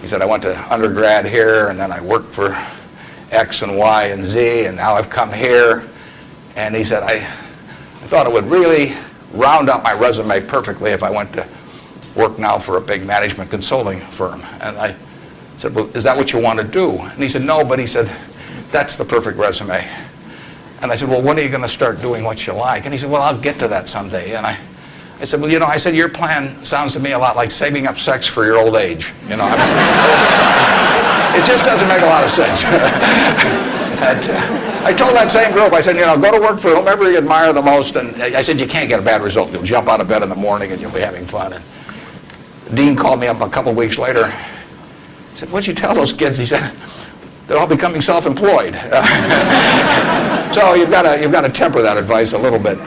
He said, I went to undergrad here, and then I worked for X and Y and Z, and now I've come here. And he said, I thought it would really round up my resume perfectly if I went to work now for a big management consulting firm. And I said, well, is that what you want to do? And he said, no, but he said, that's the perfect resume. And I said, well, when are you going to start doing what you like? And he said, well, I'll get to that someday. And I said, well, I said, your plan sounds to me a lot like saving up sex for your old age. It just doesn't make a lot of sense. I told that same group, I said, go to work for whomever you admire the most. And I said, you can't get a bad result. You'll jump out of bed in the morning and you'll be having fun. And the dean called me up a couple of weeks later. He said, what'd you tell those kids? He said, they're all becoming self-employed. So you've got to temper that advice a little bit.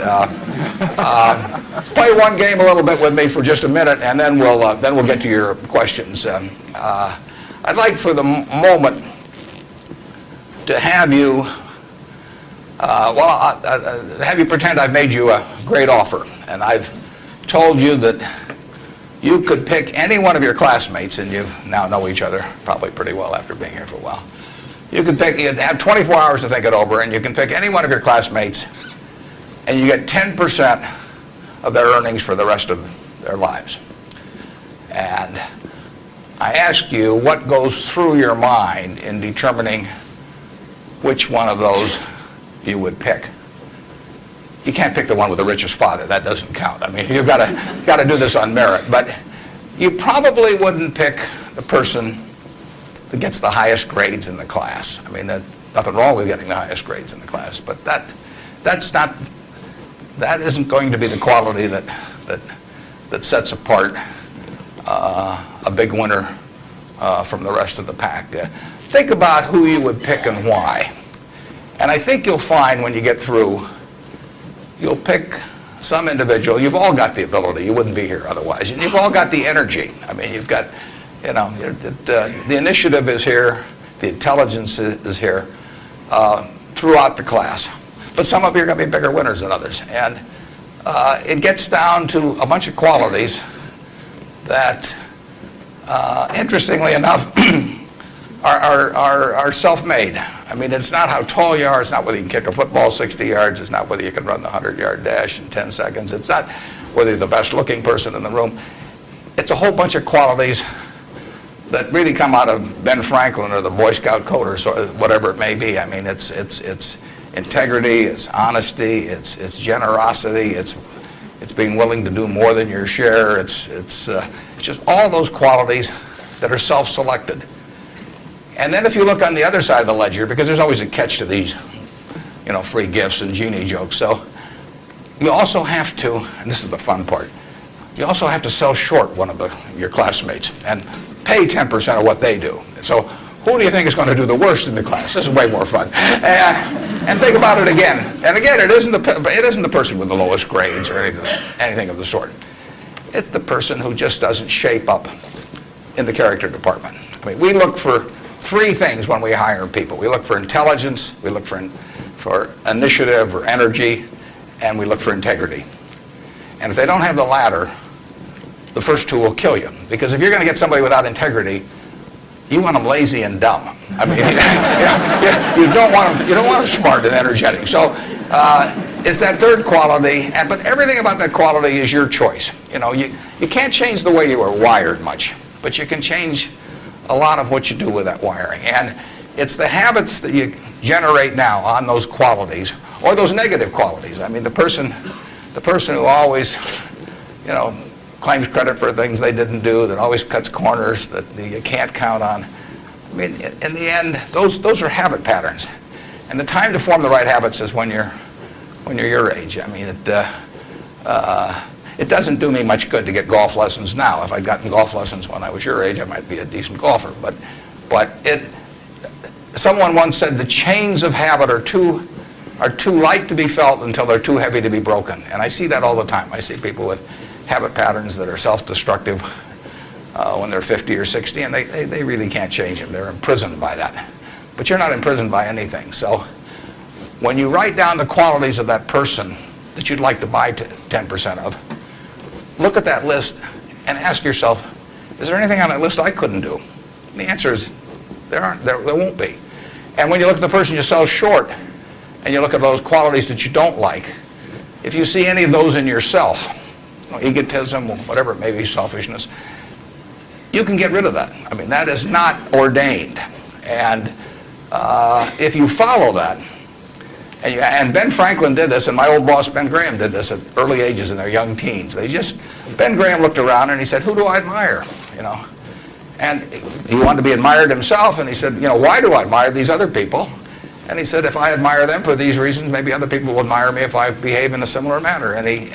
Play one game a little bit with me for just a minute, and then we'll get to your questions. I'd like for the moment to have you, have you pretend I've made you a great offer, and I've told you that you could pick any one of your classmates, and you now know each other probably pretty well after being here for a while. You'd have 24 hours to think it over, and you can pick any one of your classmates, and you get 10% of their earnings for the rest of their lives. And I ask you what goes through your mind in determining which one of those you would pick. You can't pick the one with the richest father. That doesn't count. I mean, you've got to do this on merit. But you probably wouldn't pick the person that gets the highest grades in the class. I mean, there's nothing wrong with getting the highest grades in the class, but that isn't going to be the quality that sets apart a big winner from the rest of the pack. Think about who you would pick and why. And I think you'll find when you get through, you'll pick some individual. You've all got the ability. You wouldn't be here otherwise. And you've all got the energy. I mean, you've got, the initiative is here. The intelligence is here throughout the class. But some of you are going to be bigger winners than others. And it gets down to a bunch of qualities that, interestingly enough, are self-made. I mean, it's not how tall you are. It's not whether you can kick a football 60 yards. It's not whether you can run the 100-yard dash in 10 seconds. It's not whether you're the best-looking person in the room. It's a whole bunch of qualities that really come out of Ben Franklin or the Boy Scout code or whatever it may be. I mean, it's integrity, it's honesty, it's generosity, it's being willing to do more than your share. It's just all those qualities that are self-selected. And then if you look on the other side of the ledger, because there's always a catch to these, free gifts and genie jokes. So you also have to, and this is the fun part, you also have to sell short one of your classmates and pay 10% of what they do. So who do you think is going to do the worst in the class? This is way more fun. And think about it again. And again, it isn't the person with the lowest grades or anything of the sort. It's the person who just doesn't shape up in the character department. I mean, we look for three things when we hire people. We look for intelligence, we look for initiative or energy, and we look for integrity. And if they don't have the latter, the first two will kill you. Because if you're going to get somebody without integrity, you want them lazy and dumb. I mean, you don't want them smart and energetic. So it's that third quality, but everything about that quality is your choice. You can't change the way you are wired much, but you can change a lot of what you do with that wiring. And it's the habits that you generate now on those qualities, or those negative qualities. I mean, the person who always, claims credit for things they didn't do, that always cuts corners, that you can't count on. I mean, in the end, those are habit patterns. And the time to form the right habits is when you're your age. I mean, it doesn't do me much good to get golf lessons now. If I'd gotten golf lessons when I was your age, I might be a decent golfer. But someone once said the chains of habit are too light to be felt until they're too heavy to be broken. And I see that all the time. I see people with habit patterns that are self-destructive when they're 50 or 60, and they really can't change them. They're imprisoned by that. But you're not imprisoned by anything. So when you write down the qualities of that person that you'd like to buy 10% of, look at that list and ask yourself, is there anything on that list I couldn't do? And the answer is there won't be. And when you look at the person you sell short, and you look at those qualities that you don't like, if you see any of those in yourself, egotism, whatever it may be, selfishness, you can get rid of that. I mean, that is not ordained. And if you follow that, and Ben Franklin did this, and my old boss Ben Graham did this at early ages in their young teens. Ben Graham looked around and he said, who do I admire? And he wanted to be admired himself, and he said, why do I admire these other people? And he said, if I admire them for these reasons, maybe other people will admire me if I behave in a similar manner. And he